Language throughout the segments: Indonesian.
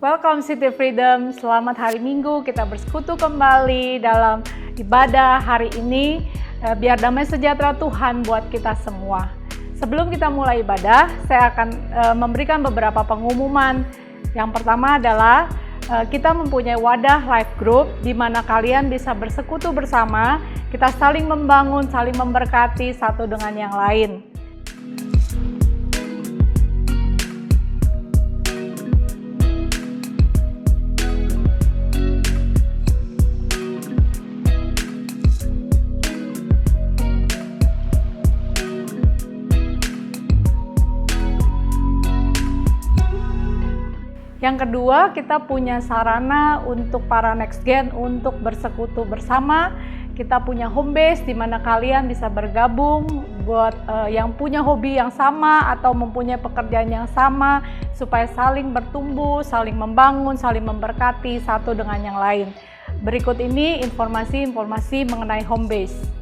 Welcome City Freedom, selamat hari Minggu, kita bersekutu kembali dalam ibadah hari ini. Biar damai sejahtera Tuhan buat kita semua. Sebelum kita mulai ibadah, saya akan memberikan beberapa pengumuman. Yang pertama adalah kita mempunyai wadah life group di mana kalian bisa bersekutu bersama, kita saling membangun, saling memberkati satu dengan yang lain. Yang kedua, kita punya sarana untuk para next gen untuk bersekutu bersama. Kita punya home base di mana kalian bisa bergabung buat yang punya hobi yang sama atau mempunyai pekerjaan yang sama supaya saling bertumbuh, saling membangun, saling memberkati satu dengan yang lain. Berikut ini informasi-informasi mengenai home base.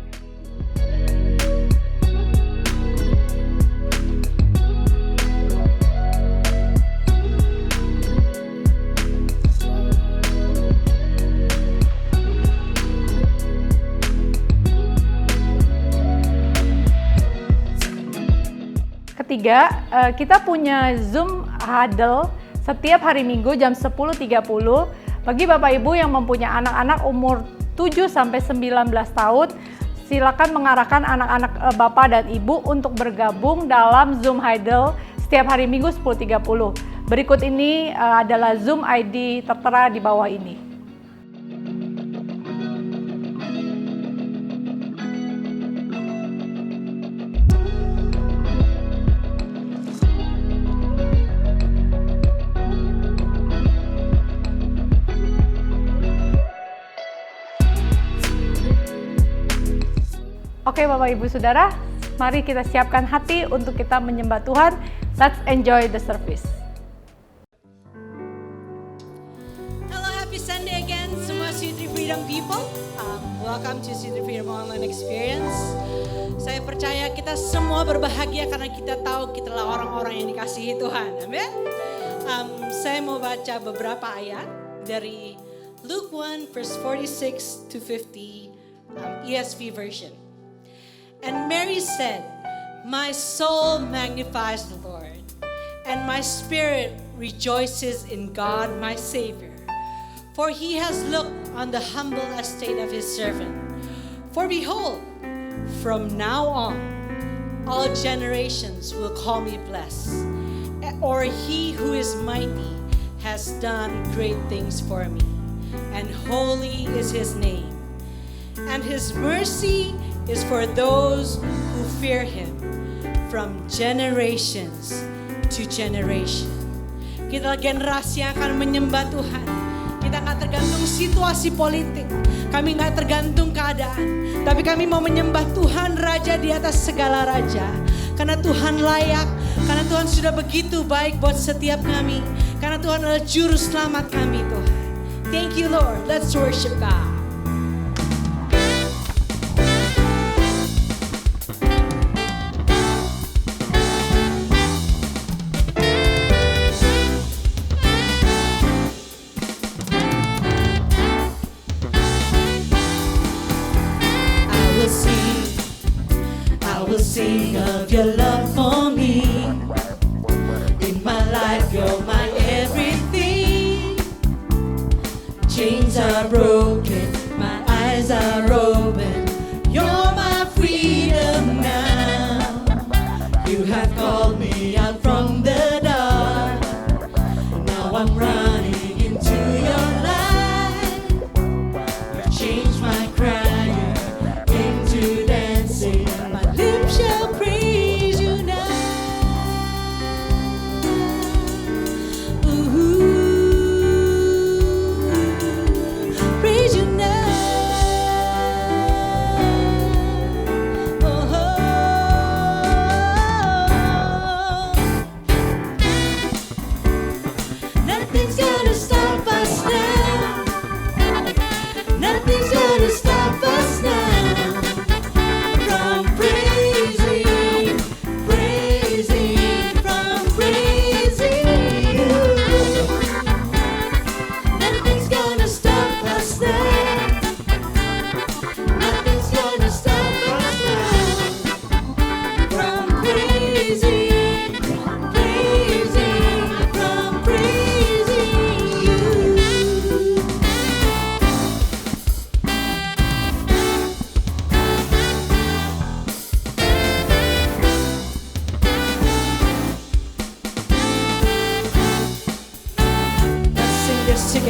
Ketiga, kita punya Zoom Huddle setiap hari Minggu jam 10.30 bagi Bapak Ibu yang mempunyai anak-anak umur 7-19 tahun. Silakan mengarahkan anak-anak Bapak dan Ibu untuk bergabung dalam Zoom Huddle setiap hari Minggu 10.30. Berikut ini adalah Zoom ID tertera di bawah ini. Oke Bapak Ibu Saudara, mari kita siapkan hati untuk kita menyembah Tuhan. Let's enjoy the service. Hello, happy Sunday again semua City Freedom people. Welcome to City Freedom Online Experience. Saya percaya kita semua berbahagia karena kita tahu kita adalah orang-orang yang dikasihi Tuhan. Amin. Saya mau baca beberapa ayat dari Luke 1 verse 46 to 50 ESV version. And Mary said, "My soul magnifies the Lord, and my spirit rejoices in God my Savior. For he has looked on the humble estate of his servant. For behold, from now on, all generations will call me blessed. Or he who is mighty has done great things for me, and holy is his name. And his mercy is for those who fear him from generations to generation." Kita generasi yang akan menyembah Tuhan. Kita gak tergantung situasi politik. Kami gak tergantung keadaan. Tapi kami mau menyembah Tuhan Raja di atas segala raja. Karena Tuhan layak. Karena Tuhan sudah begitu baik buat setiap kami. Karena Tuhan adalah juru selamat kami Tuhan. Thank you Lord. Let's worship God. Sing of your love for me. In my life, you're my everything. Chains are broken,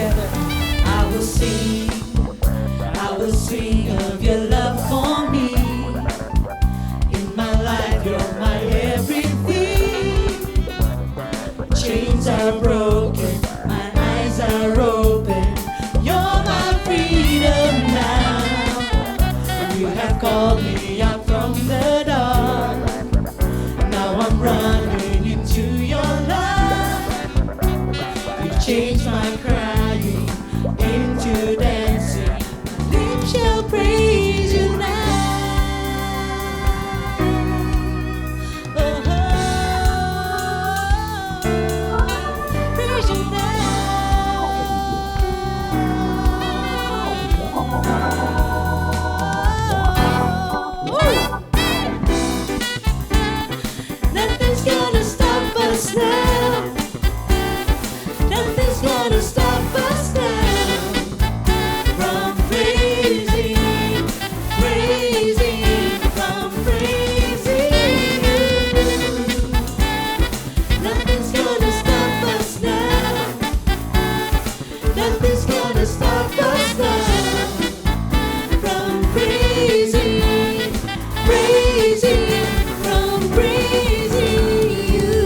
forever. I will sing of your love for me. In my life, you're my everything. Chains are broken, my eyes are open. You're my freedom now. You have called me out from the dark. Now I'm running into your love. You changed my crying into dancing. My lips shall praise you now. Oh, praise you now. Nothing's gonna stop us now. Nothing's gonna stop us now from praising, from praising you. Nothing's gonna stop us now. Nothing's gonna stop us now from praising, from praising you.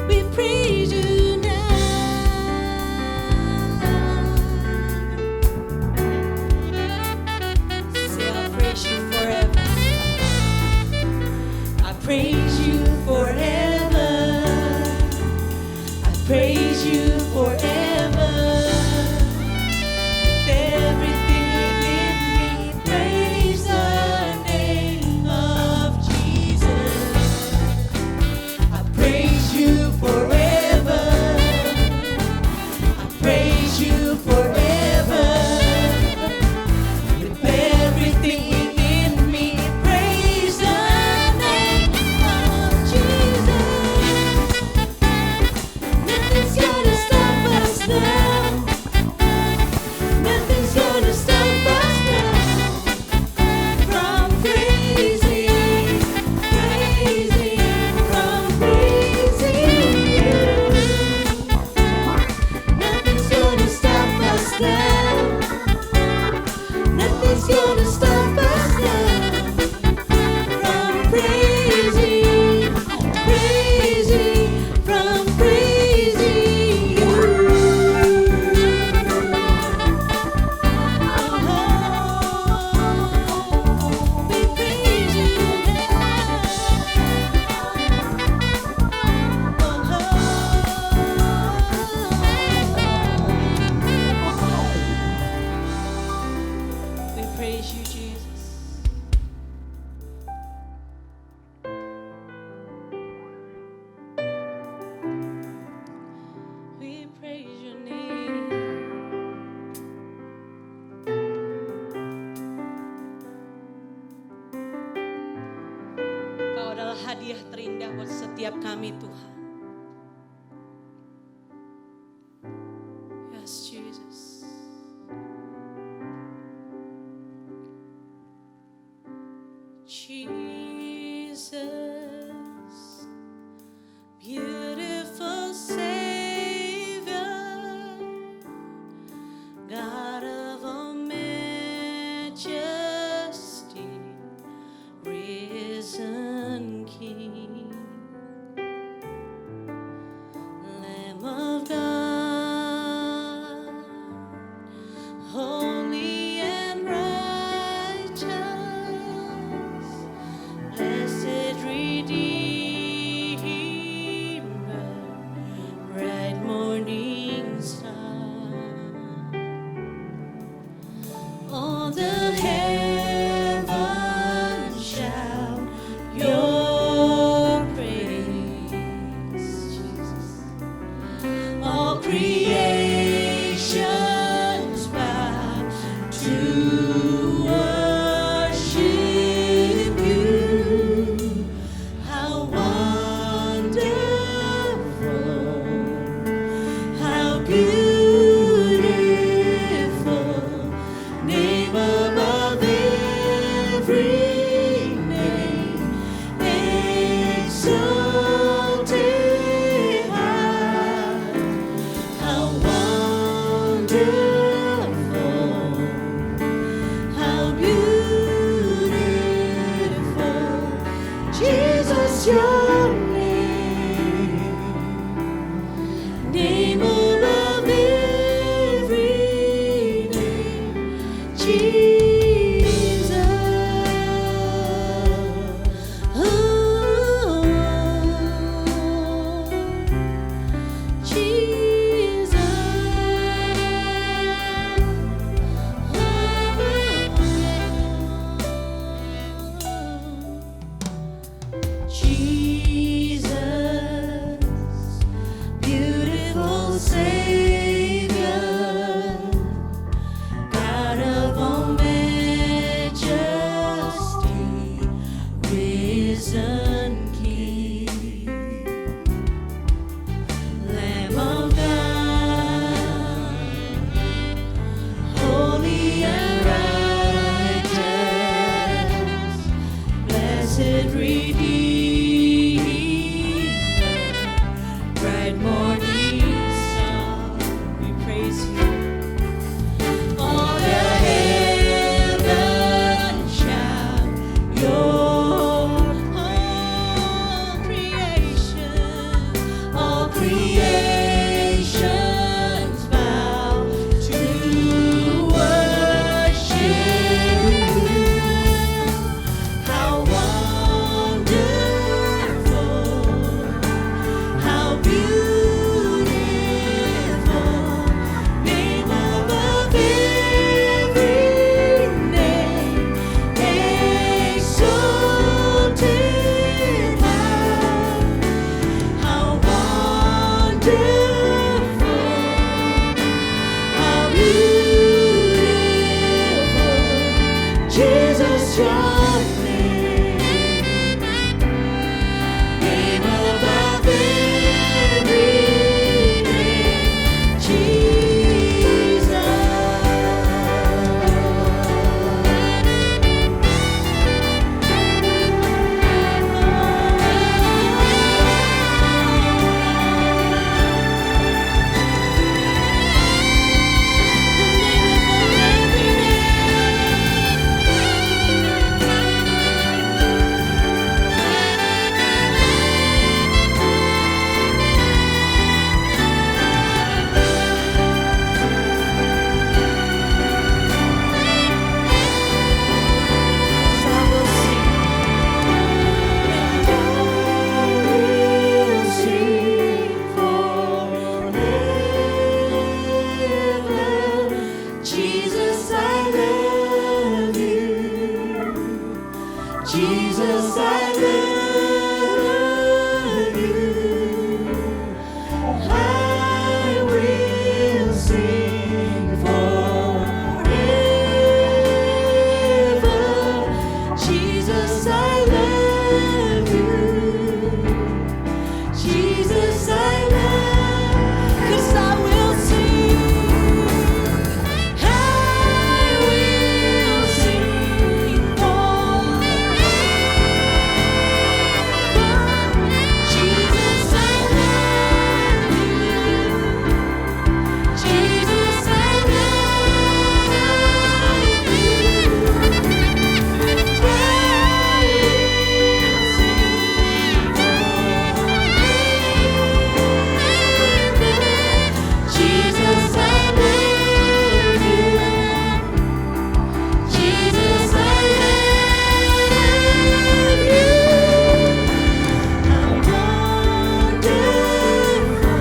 We praise you now. Say, I'll praise you forever. I praise you forever. I praise you forever. With everything within me, praise the name of Jesus. I praise you forever. I praise you forever. With everything within me, praise the name of Jesus. Nothing's gonna stop us now. Nothing's gonna stop us now from praising, from praising you. Nothing's gonna stop us now. Nothing's gonna stop us now from praising, from praising you. We praise you now. We praise you, Jesus. We praise your name. Kau adalah hadiah terindah buat setiap kami, Tuhan. Yes, Jesus. Jesus, beautiful Savior, God of all majesty, risen King, Lamb of God, holy and righteous, blessed Redeemer, bright morning star. All the heavens shout your your name, name above every name, Jesus. Oh, Jesus. Jesus, beautiful Savior, God of all majesty, risen King, Lamb of God, holy and righteous, blessed Redeemer, bright morning star, we praise you. All the heavens shout your all creations bow to worship you. How wonderful, how beautiful, name above every name, exalted high. How wonderful, how beautiful, Jesus, your name, name above every name, Jesus. Jesus, I love you. Jesus, I love you. I will sing forever. Jesus, I love you. Jesus, I love, 'cause I will sing. I will sing forever. Jesus, I love you. Jesus, I love you. Jesus, I love you. Jesus, I love you. How wonderful,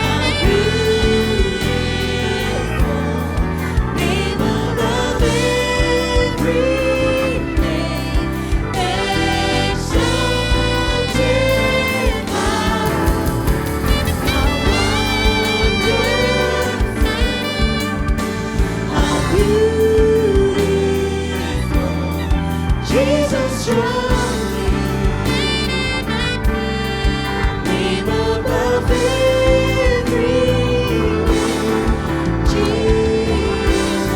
how beautiful, name above every name, exalted high. How wonderful, how beautiful, Jesus, your name above every name, Jesus.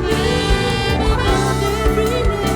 Name above every name.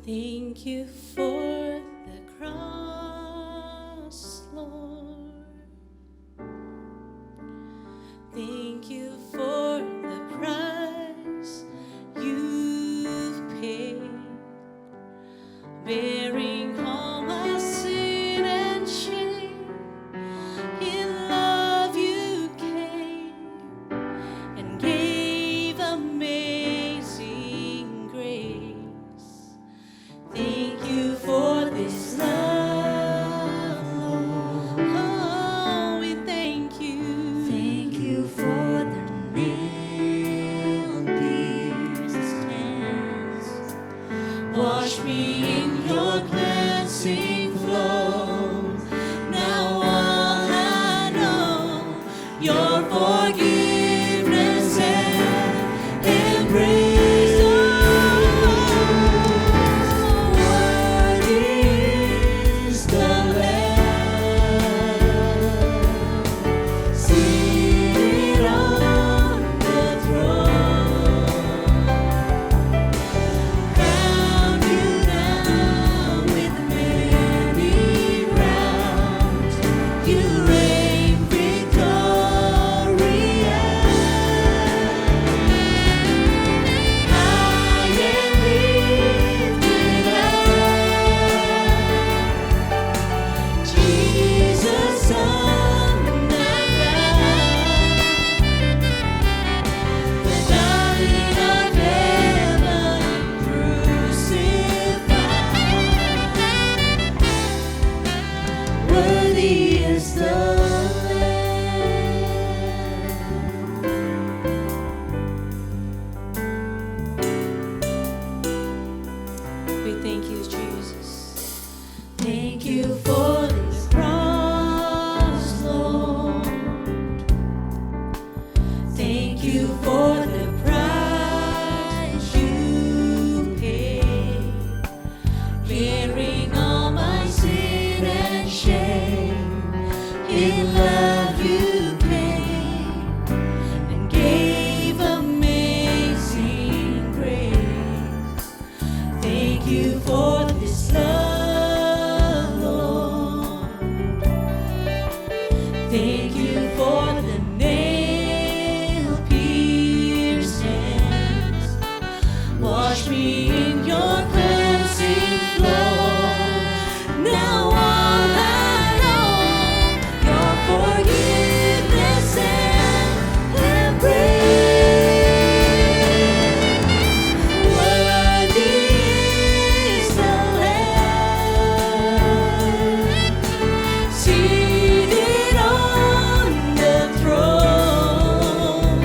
Thank you for the cross, Lord. Thank you for the price you've paid, bearing all my sin and shame. In love you came and gave amazing grace. Thank you for this love, Lord. Oh, we thank you. Thank you for the nail-pierced hands. Wash me in your cleansing flow. Now all I know, your forgiveness and embrace. Worthy is the Lamb seated on the throne. Crown you now with many crowns. You reign victorious. High and lifted up, Jesus on the crown, the darling of heaven crucified. Worthy is the Lamb. We thank you, Jesus. Thank you for this cross, Lord. Thank you for the price you paid, bearing all my sin and shame. In love you came and gave amazing grace. Thank you for this love, Lord. Thank you for the nail-pierced hands. Wash me in your cleansing flow. Now all I know, your forgiveness and embrace. Worthy is the Lamb seated on the throne.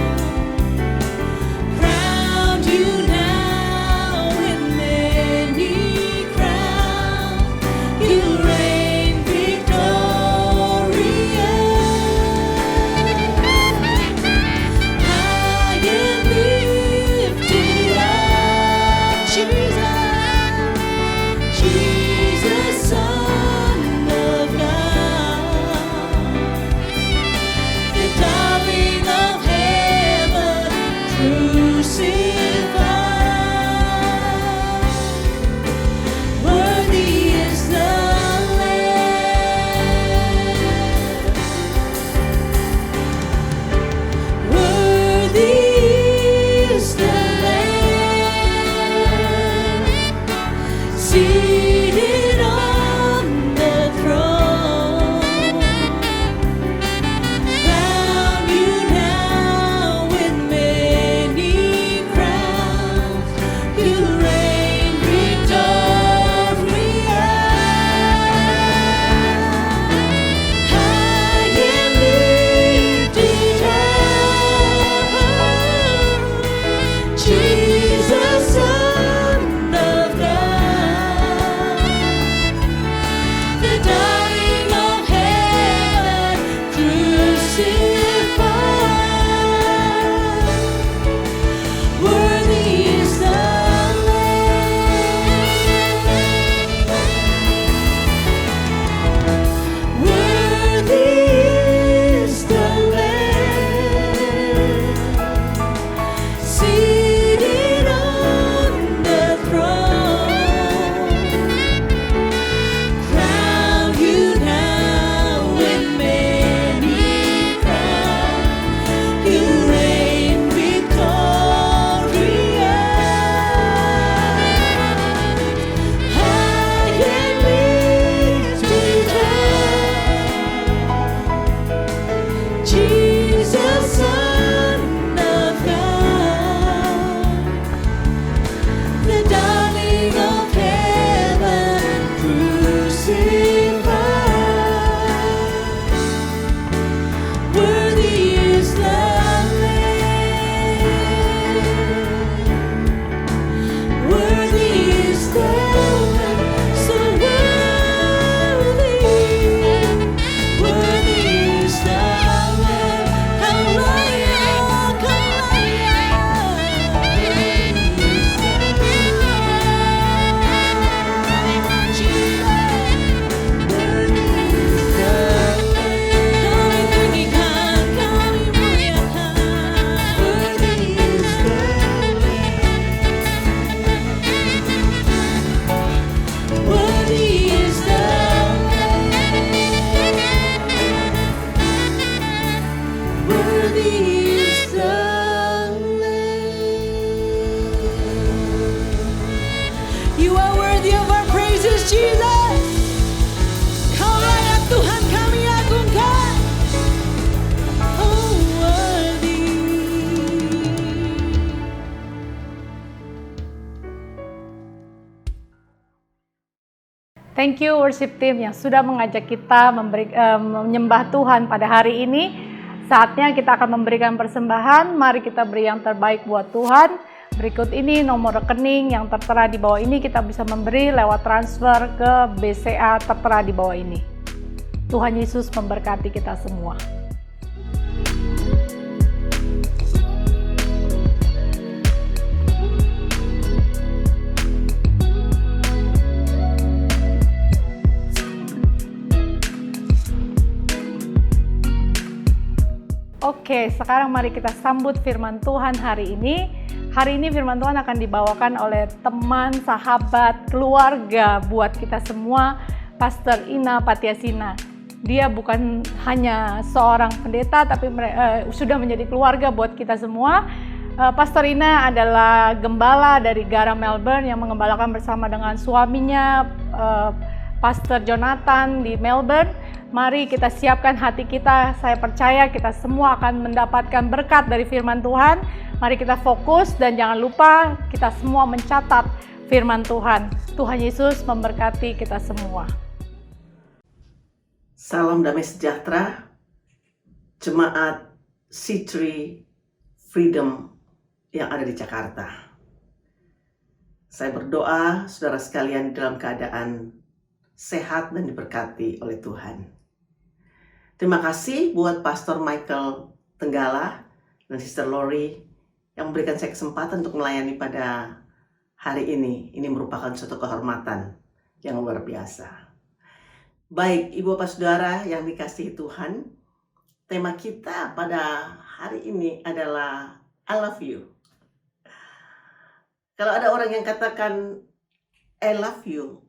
Crowned you now Jesus. Kau layak Tuhan kami agungkan. Oh worthy. Thank you worship team yang sudah mengajak kita menyembah Tuhan pada hari ini. Saatnya kita akan memberikan persembahan. Mari kita beri yang terbaik buat Tuhan. Berikut ini nomor rekening yang tertera di bawah ini, kita bisa memberi lewat transfer ke BCA tertera di bawah ini. Tuhan Yesus memberkati kita semua. Oke, sekarang mari kita sambut firman Tuhan hari ini. Hari ini firman Tuhan akan dibawakan oleh teman, sahabat, keluarga buat kita semua, Pastor Ina Patiasina. Dia bukan hanya seorang pendeta, tapi sudah menjadi keluarga buat kita semua. Pastor Ina adalah gembala dari Gara Melbourne yang mengembalakan bersama dengan suaminya, Pastor Jonathan di Melbourne. Mari kita siapkan hati kita, saya percaya kita semua akan mendapatkan berkat dari firman Tuhan. Mari kita fokus dan jangan lupa kita semua mencatat firman Tuhan. Tuhan Yesus memberkati kita semua. Salam damai sejahtera, jemaat C3 Freedom yang ada di Jakarta. Saya berdoa saudara sekalian dalam keadaan sehat dan diberkati oleh Tuhan. Terima kasih buat Pastor Michael Tenggala dan Sister Lori yang memberikan saya kesempatan untuk melayani pada hari ini. Ini merupakan suatu kehormatan yang luar biasa. Baik, Ibu Bapak Saudara yang dikasihi Tuhan, tema kita pada hari ini adalah I love you. Kalau ada orang yang katakan I love you,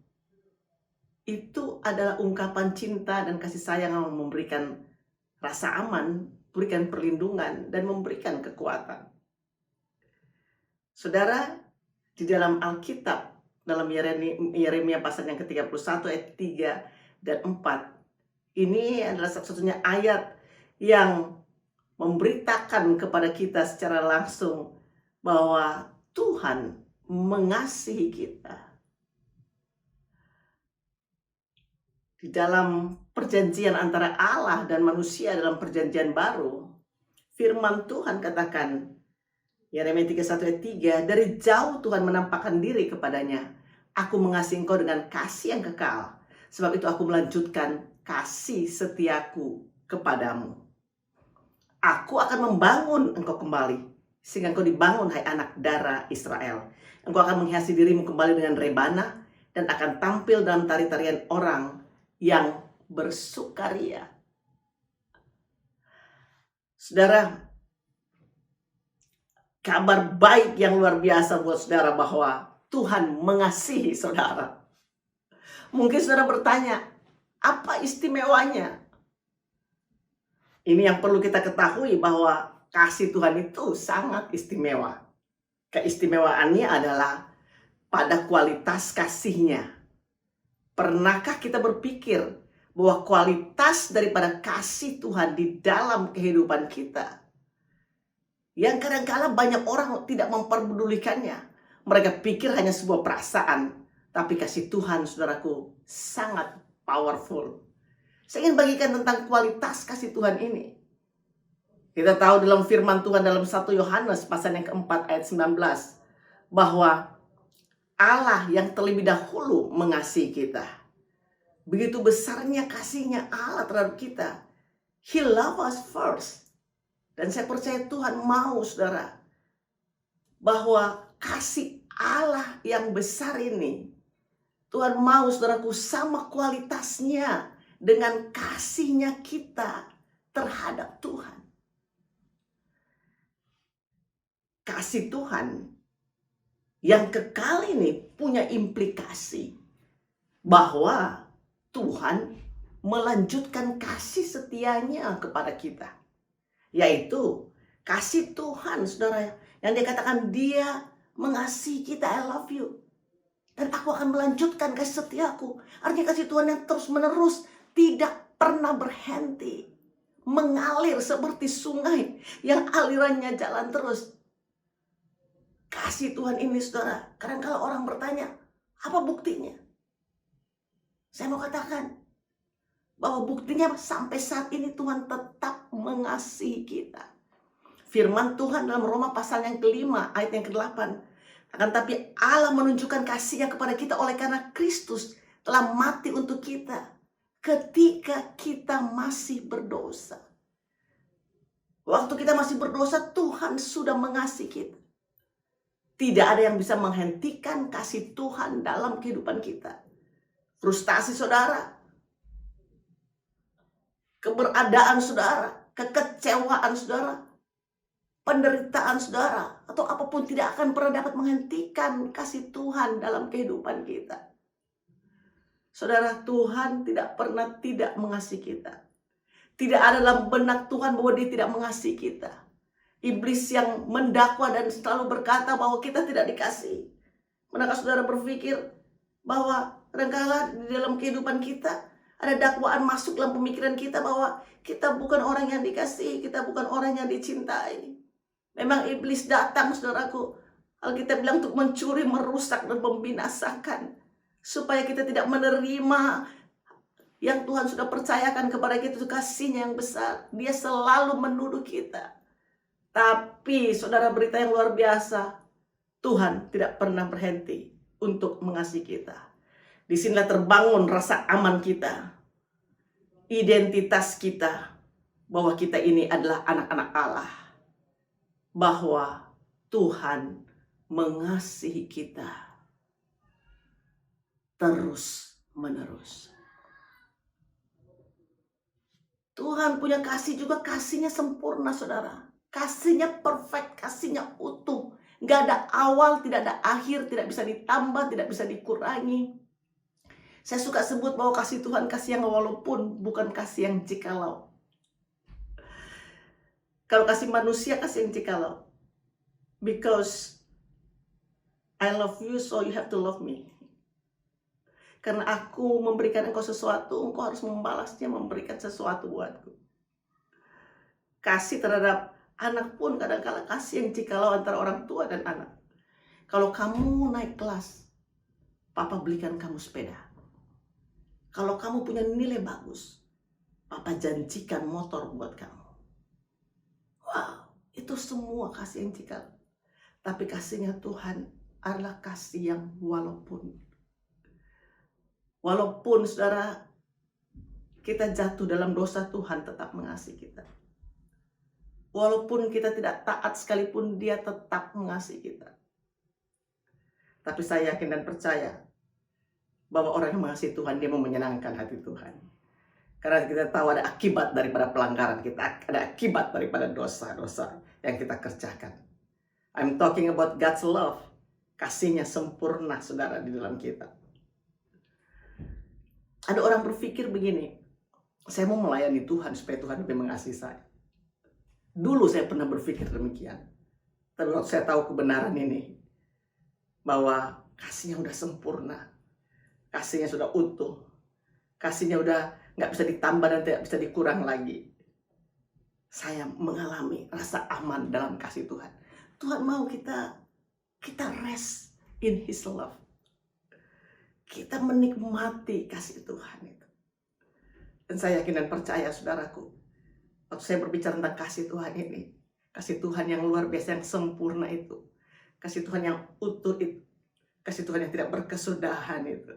itu adalah ungkapan cinta dan kasih sayang yang memberikan rasa aman, memberikan perlindungan, dan memberikan kekuatan. Saudara, di dalam Alkitab, dalam Yeremia pasal yang ke-31 ayat 3 dan 4, ini adalah satu-satunya ayat yang memberitakan kepada kita secara langsung bahwa Tuhan mengasihi kita. Di dalam perjanjian antara Allah dan manusia dalam perjanjian baru, firman Tuhan katakan, Yeremia 31 ayat 3, dari jauh Tuhan menampakkan diri kepadanya. Aku mengasihi engkau dengan kasih yang kekal. Sebab itu aku melanjutkan kasih setiaku kepadamu. Aku akan membangun engkau kembali, sehingga engkau dibangun, hai anak darah Israel. Engkau akan menghiasi dirimu kembali dengan rebana, dan akan tampil dalam tari-tarian orang yang bersukaria. Saudara, kabar baik yang luar biasa buat saudara bahwa Tuhan mengasihi saudara. Mungkin saudara bertanya, apa istimewanya? Ini yang perlu kita ketahui bahwa kasih Tuhan itu sangat istimewa. Keistimewaannya adalah pada kualitas kasihnya. Pernahkah kita berpikir bahwa kualitas daripada kasih Tuhan di dalam kehidupan kita, yang kadang-kala banyak orang tidak memperdulikannya. Mereka pikir hanya sebuah perasaan, tapi kasih Tuhan, saudaraku, sangat powerful. Saya ingin bagikan tentang kualitas kasih Tuhan ini. Kita tahu dalam firman Tuhan dalam 1 Yohanes pasal yang keempat ayat 19, bahwa Allah yang terlebih dahulu mengasihi kita. Begitu besarnya kasihnya Allah terhadap kita. He loved us first. Dan saya percaya Tuhan mau, saudara, bahwa kasih Allah yang besar ini, Tuhan mau, saudaraku, sama kualitasnya dengan kasihnya kita terhadap Tuhan. Kasih Tuhan yang kekal ini punya implikasi bahwa Tuhan melanjutkan kasih setianya kepada kita. Yaitu kasih Tuhan, saudara, yang dikatakan dia mengasihi kita, I love you. Dan aku akan melanjutkan kasih setiaku. Artinya kasih Tuhan yang terus menerus, tidak pernah berhenti. Mengalir seperti sungai yang alirannya jalan terus. Kasih Tuhan ini saudara, kadang kala orang bertanya, apa buktinya? Saya mau katakan, bahwa buktinya sampai saat ini Tuhan tetap mengasihi kita. Firman Tuhan dalam Roma pasal yang ke-5 ayat yang ke-8. Akan tapi Allah menunjukkan kasih-Nya kepada kita oleh karena Kristus telah mati untuk kita ketika kita masih berdosa. Waktu kita masih berdosa, Tuhan sudah mengasihi kita. Tidak ada yang bisa menghentikan kasih Tuhan dalam kehidupan kita. Frustasi saudara, keberadaan saudara, kekecewaan saudara, penderitaan saudara, atau apapun tidak akan pernah dapat menghentikan kasih Tuhan dalam kehidupan kita. Saudara, Tuhan tidak pernah tidak mengasihi kita. Tidak ada dalam benak Tuhan bahwa Dia tidak mengasihi kita. Iblis yang mendakwa dan selalu berkata bahwa kita tidak dikasihi. Manakah saudara berpikir bahwa kadang-kala di dalam kehidupan kita ada dakwaan masuk dalam pemikiran kita bahwa kita bukan orang yang dikasihi, kita bukan orang yang dicintai. Memang iblis datang, saudaraku. Alkitab bilang untuk mencuri, merusak, dan membinasakan. Supaya kita tidak menerima yang Tuhan sudah percayakan kepada kita, itu kasih-Nya yang besar. Dia selalu menuduh kita. Tapi saudara, berita yang luar biasa, Tuhan tidak pernah berhenti untuk mengasihi kita. Disinilah terbangun rasa aman kita. Identitas kita. Bahwa kita ini adalah anak-anak Allah. Bahwa Tuhan mengasihi kita terus menerus. Tuhan punya kasih juga, kasih-Nya sempurna saudara. Kasih-Nya perfect, kasih-Nya utuh. Gak ada awal, tidak ada akhir, tidak bisa ditambah, tidak bisa dikurangi. Saya suka sebut bahwa kasih Tuhan kasih yang walaupun, bukan kasih yang jikalau. Kalau kasih manusia, kasih yang jikalau. Because I love you, so you have to love me. Karena aku memberikan engkau sesuatu, engkau harus membalasnya, memberikan sesuatu buatku. Kasih terhadap anak pun kadang-kala kasih yang jikalau antara orang tua dan anak. Kalau kamu naik kelas, Papa belikan kamu sepeda. Kalau kamu punya nilai bagus, Papa janjikan motor buat kamu. Wow, itu semua kasih yang jikalau. Tapi kasihnya Tuhan adalah kasih yang walaupun. Walaupun saudara kita jatuh dalam dosa, Tuhan tetap mengasihi kita. Walaupun kita tidak taat sekalipun, Dia tetap mengasihi kita. Tapi saya yakin dan percaya bahwa orang yang mengasihi Tuhan, dia mau menyenangkan hati Tuhan. Karena kita tahu ada akibat daripada pelanggaran kita, ada akibat daripada dosa-dosa yang kita kerjakan. I'm talking about God's love. Kasih-Nya sempurna saudara di dalam kita. Ada orang berpikir begini, saya mau melayani Tuhan supaya Tuhan lebih mengasihi saya. Dulu saya pernah berpikir demikian. Tapi waktu saya tahu kebenaran ini, bahwa kasih-Nya sudah sempurna, kasih-Nya sudah utuh, kasih-Nya udah nggak bisa ditambah dan tidak bisa dikurang lagi. Saya mengalami rasa aman dalam kasih Tuhan. Tuhan mau kita rest in His love. Kita menikmati kasih Tuhan itu. Dan saya yakin dan percaya saudaraku, waktu saya berbicara tentang kasih Tuhan ini, kasih Tuhan yang luar biasa, yang sempurna itu, kasih Tuhan yang utuh itu, kasih Tuhan yang tidak berkesudahan itu.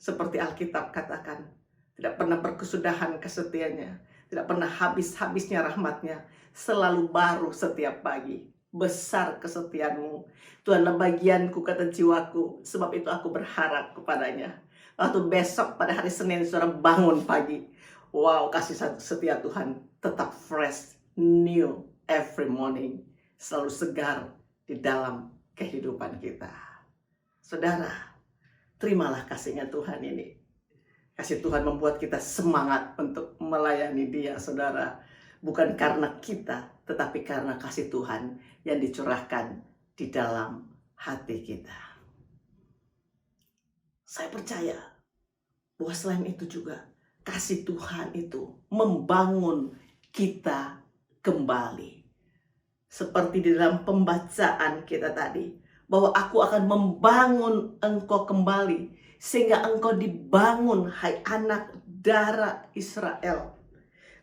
Seperti Alkitab katakan, tidak pernah berkesudahan kesetiaannya, tidak pernah habis-habisnya rahmatnya, selalu baru setiap pagi. Besar kesetiaanmu, Tuhanlah bagianku, kata jiwaku, sebab itu aku berharap kepadanya. Waktu besok pada hari Senin saudara bangun pagi, wow, kasih setia Tuhan tetap fresh, new every morning, selalu segar di dalam kehidupan kita. Saudara, terimalah kasih-Nya Tuhan ini. Kasih Tuhan membuat kita semangat untuk melayani Dia, saudara. Bukan karena kita, tetapi karena kasih Tuhan yang dicurahkan di dalam hati kita. Saya percaya bahwa selain itu juga kasih Tuhan itu membangun kita kembali. Seperti di dalam pembacaan kita tadi, bahwa aku akan membangun engkau kembali, sehingga engkau dibangun, hai anak darah Israel.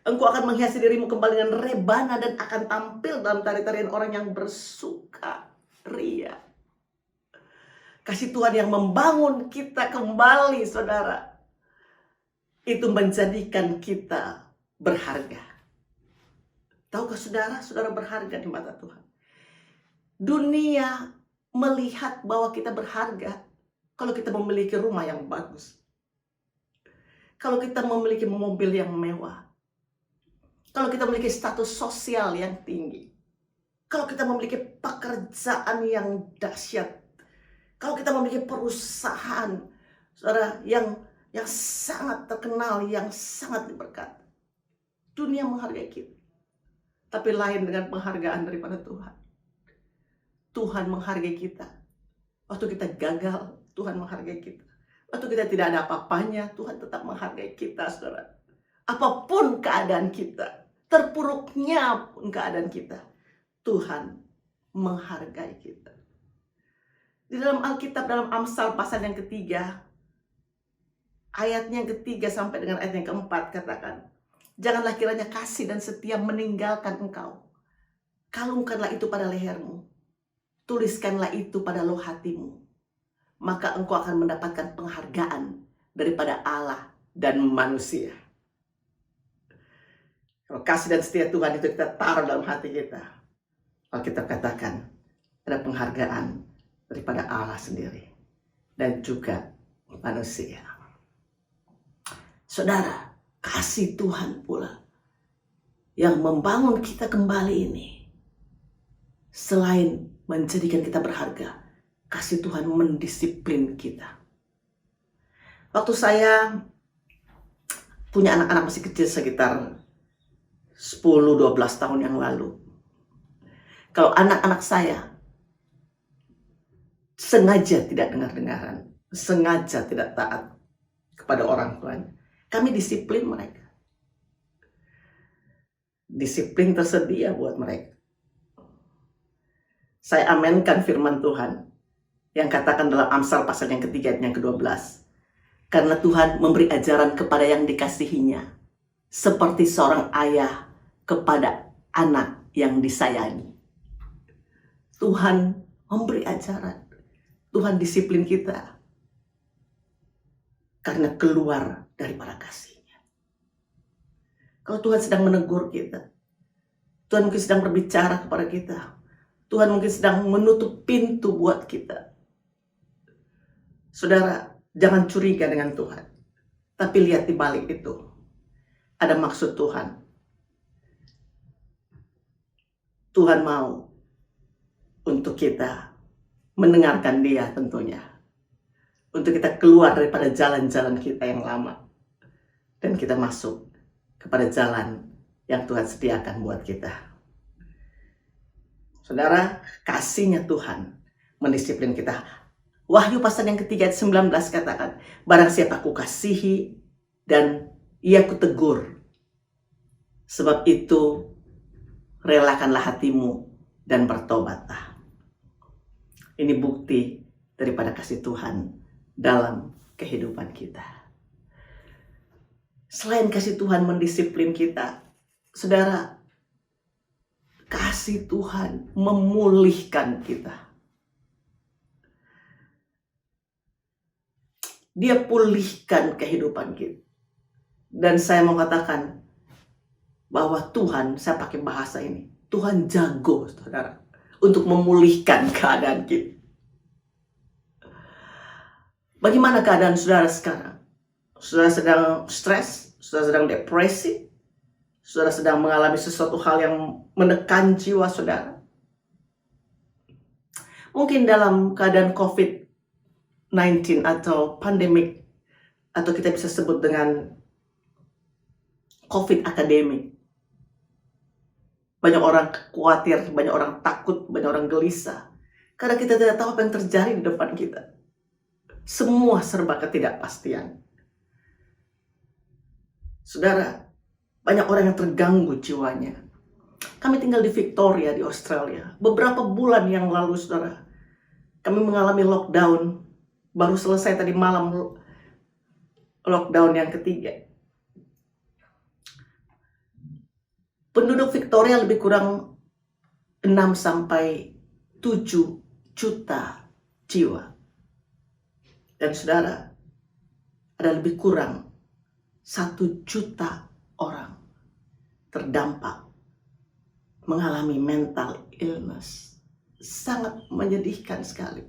Engkau akan menghiasi dirimu kembali dengan rebana dan akan tampil dalam tari-tarian orang yang bersuka ria. Kasih Tuhan yang membangun kita kembali, saudara, itu menjadikan kita berharga. Tahukah saudara, saudara berharga di mata Tuhan. Dunia melihat bahwa kita berharga kalau kita memiliki rumah yang bagus, kalau kita memiliki mobil yang mewah, kalau kita memiliki status sosial yang tinggi, kalau kita memiliki pekerjaan yang dahsyat, kalau kita memiliki perusahaan, saudara, yang sangat terkenal, yang sangat diberkati. Dunia menghargai kita. Tapi lain dengan penghargaan daripada Tuhan. Tuhan menghargai kita. Waktu kita gagal, Tuhan menghargai kita. Waktu kita tidak ada apa-apanya, Tuhan tetap menghargai kita, saudara. Apapun keadaan kita, terpuruknya pun keadaan kita, Tuhan menghargai kita. Di dalam Alkitab, dalam Amsal pasal yang ketiga, ayatnya yang ketiga sampai dengan ayat yang keempat katakan, janganlah kiranya kasih dan setia meninggalkan engkau. Kalungkanlah itu pada lehermu. Tuliskanlah itu pada loh hatimu. Maka engkau akan mendapatkan penghargaan daripada Allah dan manusia. Kalau kasih dan setia Tuhan itu kita taruh dalam hati kita, Alkitab katakan ada penghargaan daripada Allah sendiri dan juga manusia. Saudara, kasih Tuhan pula yang membangun kita kembali ini. Selain menjadikan kita berharga, kasih Tuhan mendisiplin kita. Waktu saya punya anak-anak masih kecil sekitar 10-12 tahun yang lalu, kalau anak-anak saya sengaja tidak dengar-dengaran, sengaja tidak taat kepada orang tuanya, kami disiplin mereka. Disiplin tersedia buat mereka. Saya amenkan firman Tuhan yang katakan dalam Amsal pasal yang ketiga ayat yang ke-12. Karena Tuhan memberi ajaran kepada yang dikasihinya, seperti seorang ayah kepada anak yang disayangi. Tuhan memberi ajaran. Tuhan disiplin kita karena keluar daripada kasih-Nya. Kalau Tuhan sedang menegur kita, Tuhan mungkin sedang berbicara kepada kita, Tuhan mungkin sedang menutup pintu buat kita. Saudara, jangan curiga dengan Tuhan, tapi lihat di balik itu ada maksud Tuhan. Tuhan mau untuk kita mendengarkan Dia tentunya. Untuk kita keluar daripada jalan-jalan kita yang lama. Dan kita masuk kepada jalan yang Tuhan sediakan buat kita. Saudara, kasih-Nya Tuhan mendisiplin kita. Wahyu pasal yang ketiga ayat 19 katakan, barang siapa ku kasihi dan ia ku tegur. Sebab itu relakanlah hatimu dan bertobatlah. Ini bukti daripada kasih Tuhan dalam kehidupan kita. Selain kasih Tuhan mendisiplin kita, saudara, kasih Tuhan memulihkan kita. Dia pulihkan kehidupan kita. Dan saya mau katakan bahwa Tuhan, saya pakai bahasa ini, Tuhan jago, saudara, untuk memulihkan keadaan kita. Bagaimana keadaan saudara sekarang? Saudara sedang stres, saudara sedang depresi, saudara sedang mengalami sesuatu hal yang menekan jiwa saudara. Mungkin dalam keadaan COVID-19 atau pandemik, atau kita bisa sebut dengan COVID akademik. Banyak orang khawatir, banyak orang takut, banyak orang gelisah. Karena kita tidak tahu apa yang terjadi di depan kita. semua serba ketidakpastian. Saudara, banyak orang yang terganggu jiwanya. Kami tinggal di Victoria, di Australia. Beberapa bulan yang lalu, saudara, kami mengalami lockdown. Baru selesai tadi malam lockdown yang ketiga. Penduduk Victoria lebih kurang 6 sampai 7 juta jiwa. Dan saudara, ada lebih kurang 1 juta orang terdampak mengalami mental illness. Sangat menyedihkan sekali.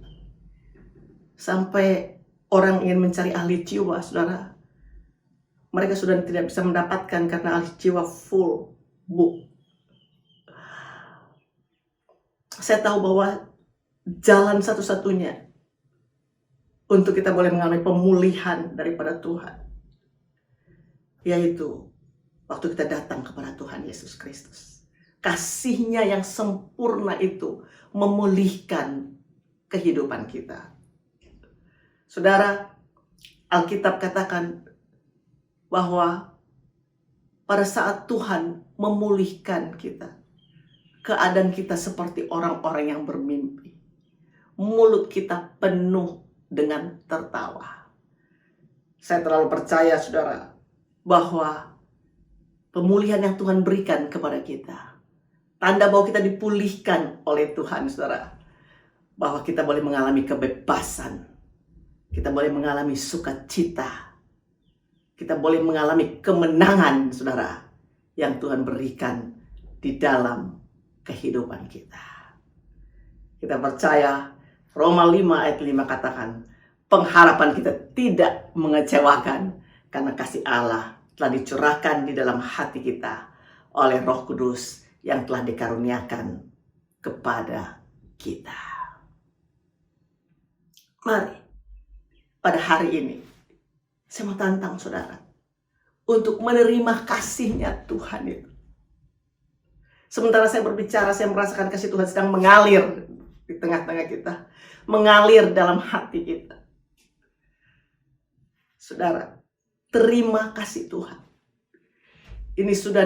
Sampai orang ingin mencari ahli jiwa, saudara. Mereka sudah tidak bisa mendapatkan karena ahli jiwa full book. Saya tahu bahwa jalan satu-satunya untuk kita boleh mengalami pemulihan daripada Tuhan, yaitu waktu kita datang kepada Tuhan Yesus Kristus. Kasih-Nya yang sempurna itu memulihkan kehidupan kita. Saudara, Alkitab katakan bahwa pada saat Tuhan memulihkan kita, keadaan kita seperti orang-orang yang bermimpi. Mulut kita penuh dengan tertawa. Saya terlalu percaya, saudara, bahwa pemulihan yang Tuhan berikan kepada kita, tanda bahwa kita dipulihkan oleh Tuhan, saudara, bahwa kita boleh mengalami kebebasan, kita boleh mengalami sukacita, kita boleh mengalami kemenangan, saudara, yang Tuhan berikan di dalam kehidupan kita. Kita percaya Roma 5 ayat 5 katakan, pengharapan kita tidak mengecewakan karena kasih Allah telah dicurahkan di dalam hati kita oleh Roh Kudus yang telah dikaruniakan kepada kita. Mari, pada hari ini, saya mau tantang saudara untuk menerima kasih-Nya Tuhan itu. Sementara saya berbicara, saya merasakan kasih Tuhan sedang mengalir di tengah-tengah kita, mengalir dalam hati kita. Saudara, terima kasih Tuhan. Ini sudah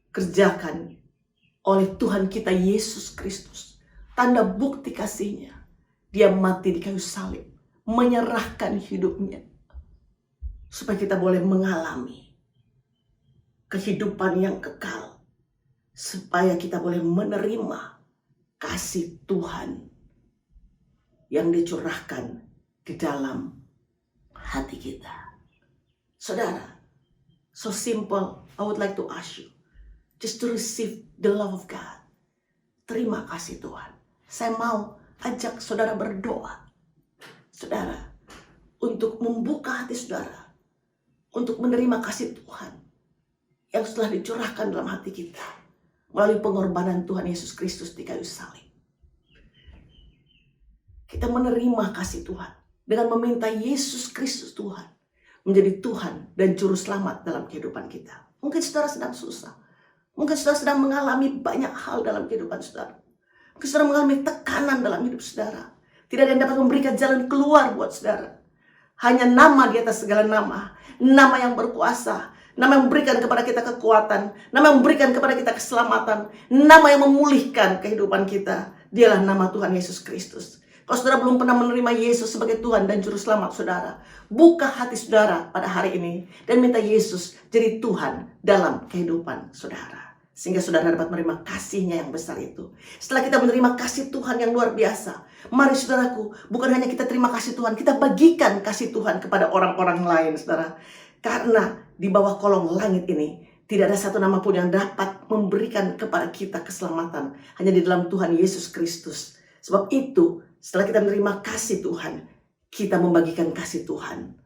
dikerjakan oleh Tuhan kita Yesus Kristus. Tanda bukti kasih-Nya. Dia mati di kayu salib, menyerahkan hidupnya supaya kita boleh mengalami kehidupan yang kekal, supaya kita boleh menerima kasih Tuhan yang dicurahkan di dalam hati kita. Saudara, so simple, I would like to ask you just to receive the love of God. Terima kasih Tuhan. Saya mau ajak saudara berdoa, saudara, untuk membuka hati saudara, untuk menerima kasih Tuhan yang telah dicurahkan dalam hati kita melalui pengorbanan Tuhan Yesus Kristus di kayu salib. Kita menerima kasih Tuhan dengan meminta Yesus Kristus Tuhan menjadi Tuhan dan Juru Selamat dalam kehidupan kita. Mungkin saudara sedang susah, mungkin saudara sedang mengalami banyak hal dalam kehidupan saudara. Mungkin saudara mengalami tekanan dalam hidup saudara. Tidak ada yang dapat memberikan jalan keluar buat saudara. Hanya nama di atas segala nama, nama yang berkuasa, nama yang memberikan kepada kita kekuatan, nama yang memberikan kepada kita keselamatan, nama yang memulihkan kehidupan kita. Dialah nama Tuhan Yesus Kristus. Kalau saudara belum pernah menerima Yesus sebagai Tuhan dan Juru Selamat saudara, buka hati saudara pada hari ini dan minta Yesus jadi Tuhan dalam kehidupan saudara. Sehingga saudara dapat menerima kasih-Nya yang besar itu. Setelah kita menerima kasih Tuhan yang luar biasa, mari saudaraku, bukan hanya kita terima kasih Tuhan, kita bagikan kasih Tuhan kepada orang-orang lain, saudara. Karena di bawah kolong langit ini, tidak ada satu nama pun yang dapat memberikan kepada kita keselamatan. Hanya di dalam Tuhan Yesus Kristus. Sebab itu, setelah kita menerima kasih Tuhan, kita membagikan kasih Tuhan.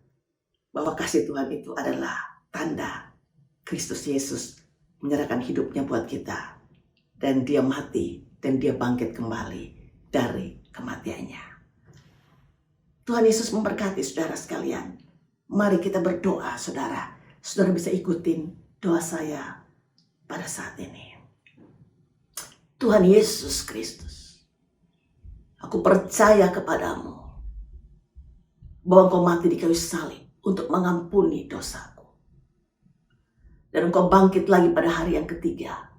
Bahwa kasih Tuhan itu adalah tanda Kristus Yesus menyerahkan hidupnya buat kita. Dan dia mati dan dia bangkit kembali dari kematiannya. Tuhan Yesus memberkati saudara sekalian. Mari kita berdoa saudara. Saudara bisa ikutin doa saya pada saat ini. Tuhan Yesus Kristus, aku percaya kepadamu bahwa Engkau mati di kayu salib untuk mengampuni dosaku. Dan Engkau bangkit lagi pada hari yang ketiga.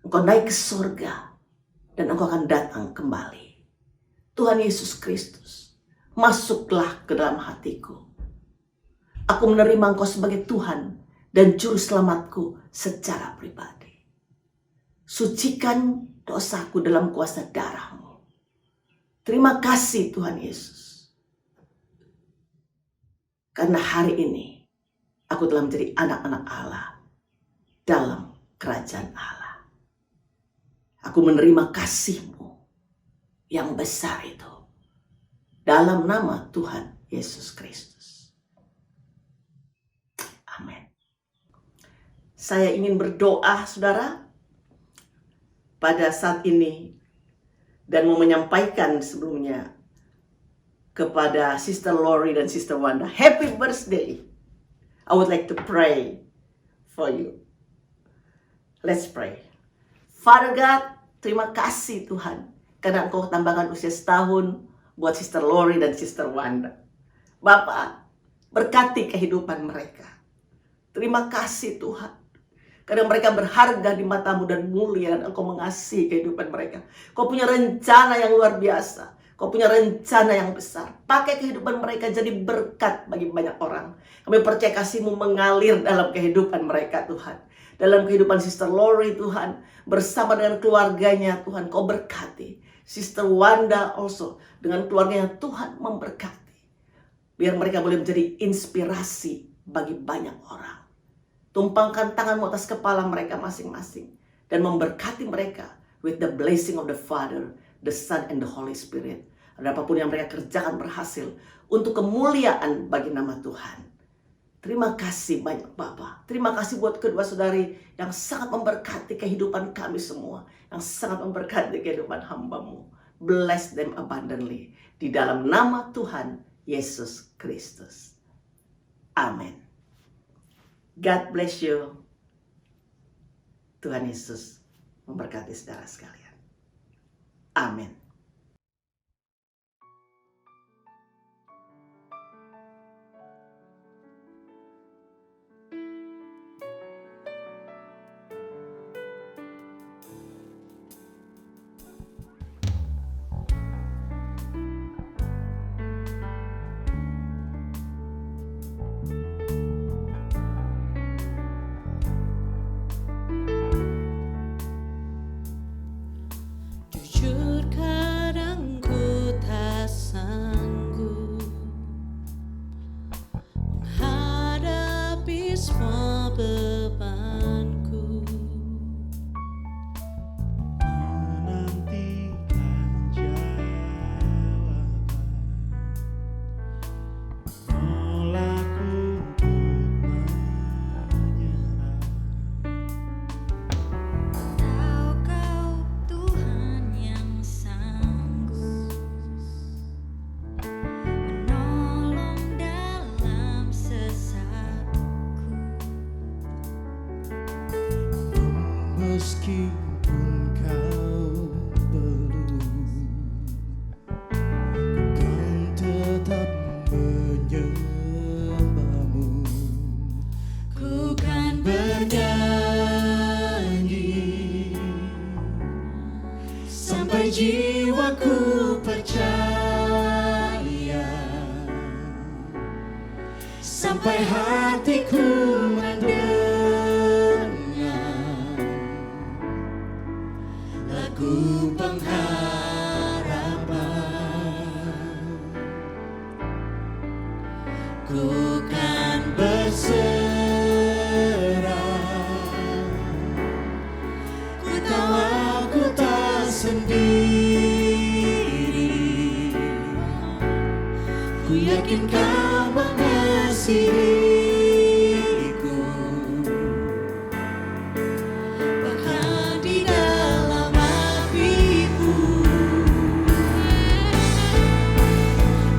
Engkau naik ke surga dan Engkau akan datang kembali. Tuhan Yesus Kristus, masuklah ke dalam hatiku. Aku menerima Engkau sebagai Tuhan dan Juru Selamatku secara pribadi. Sucikan dosaku dalam kuasa darah-Mu. Terima kasih Tuhan Yesus. Karena hari ini aku telah menjadi anak-anak Allah dalam kerajaan Allah. Aku menerima kasih-Mu yang besar itu dalam nama Tuhan Yesus Kristus. Amin. Saya ingin berdoa, saudara, pada saat ini dan mau menyampaikan sebelumnya kepada Sister Lori dan Sister Wanda, happy birthday. I would like to pray for you. Let's pray. Father God, terima kasih Tuhan karena Engkau tambahkan usia setahun buat Sister Lori dan Sister Wanda. Bapak, berkati kehidupan mereka. Terima kasih Tuhan. Karena mereka berharga di mata-Mu dan mulia dan Engkau mengasihi kehidupan mereka. Kau punya rencana yang luar biasa. Kau punya rencana yang besar. Pakai kehidupan mereka jadi berkat bagi banyak orang. Kami percaya kasih-Mu mengalir dalam kehidupan mereka Tuhan. Dalam kehidupan Sister Lori Tuhan. Bersama dengan keluarganya Tuhan Kau berkati. Sister Wanda also dengan keluarganya Tuhan memberkati. Biar mereka boleh menjadi inspirasi bagi banyak orang. Tumpangkan tangan-Mu atas kepala mereka masing-masing. Dan memberkati mereka with the blessing of the Father, the Son, and the Holy Spirit. Dan apapun yang mereka kerjakan berhasil untuk kemuliaan bagi nama Tuhan. Terima kasih banyak Bapak. Terima kasih buat kedua saudari yang sangat memberkati kehidupan kami semua. Yang sangat memberkati kehidupan hamba-Mu. Bless them abundantly. Di dalam nama Tuhan Yesus Kristus. Amin. God bless you. Tuhan Yesus memberkati saudara sekalian. Amin. Jujur kadang ku tak sanggup menghadapi semua bebanku. Menantikan jawaban, menolak untuk menyerah. Tahu Kau Tuhan yang sanggup menolong dalam sesatku. Meskipun kau belum, kan tetap menyembah-Mu. Ku kan bernyanyi sampai jiwaku percaya, sampai hatiku mendengar lagu pengharapan. Ku kan berserah, ku tahu aku tak sendiri. Ku yakin Kau mengasihiku, bahkan di dalam hatiku.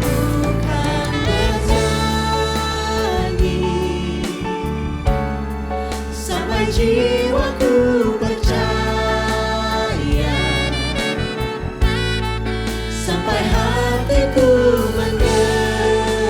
Ku kan bernyanyi sampai jiwaku percaya, sampai hatiku mendengar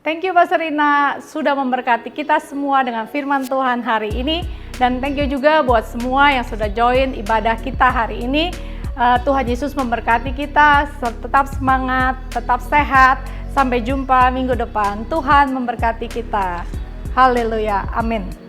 Thank you Pastor Rina sudah memberkati kita semua dengan firman Tuhan hari ini. Dan thank you juga buat semua yang sudah join ibadah kita hari ini. Tuhan Yesus memberkati kita, tetap semangat, tetap sehat. Sampai jumpa minggu depan. Tuhan memberkati kita. Haleluya. Amin.